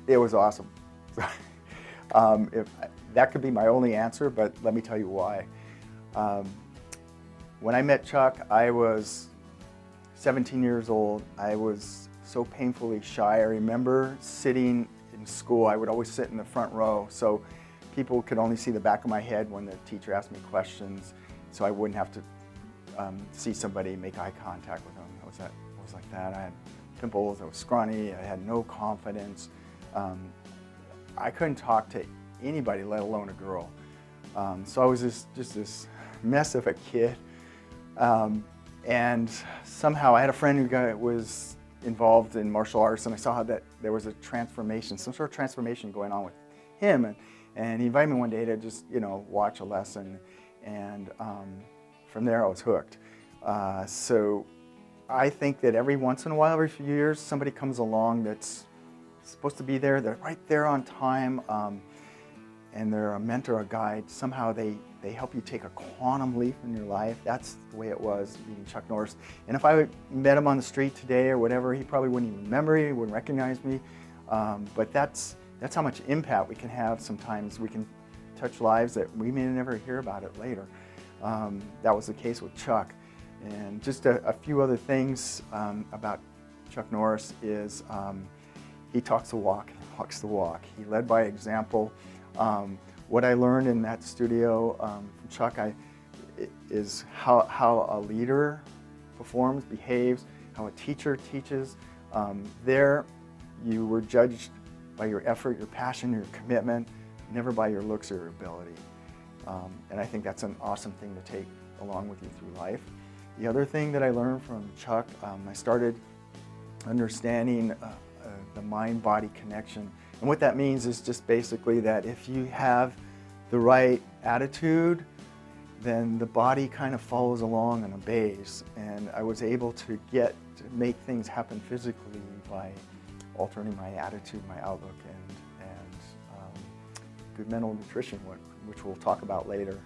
It was awesome. If that could be my only answer, but let me tell you why. Um, when I met Chuck, I was 17 years old. I was so painfully shy. I remember sitting in school. I would always sit in the front row, so people could only see the back of my head when the teacher asked me questions, so I wouldn't have to see somebody make eye contact with them. It was like that. I had pimples. I was scrawny. I had no confidence. I couldn't talk to anybody, let alone a girl. So I was just this mess of a kid. And somehow I had a friend who was involved in martial arts, and I saw that there was a transformation, some sort of transformation going on with him. And he invited me one day to just, watch a lesson. And from there I was hooked. So I think that every once in a while, every few years, somebody comes along that's supposed to be there. They're right there on time, and they're a mentor, a guide. Somehow they help you take a quantum leap in your life. That's the way it was meeting Chuck Norris. And if I met him on the street today or whatever, he probably wouldn't even remember me, he wouldn't recognize me. But that's how much impact we can have sometimes. We can touch lives that we may never hear about it later. That was the case with Chuck. And just a few other things about Chuck Norris is he talks the walk and walks the walk. He led by example. What I learned in that studio from Chuck is how a leader performs, behaves, how a teacher teaches. There, you were judged by your effort, your passion, your commitment, never by your looks or your ability. And I think that's an awesome thing to take along with you through life. The other thing that I learned from Chuck, I started understanding the mind-body connection. And what that means is just basically that if you have the right attitude, then the body kind of follows along and obeys. And I was able to make things happen physically by altering my attitude, my outlook, and good mental nutrition, which we'll talk about later.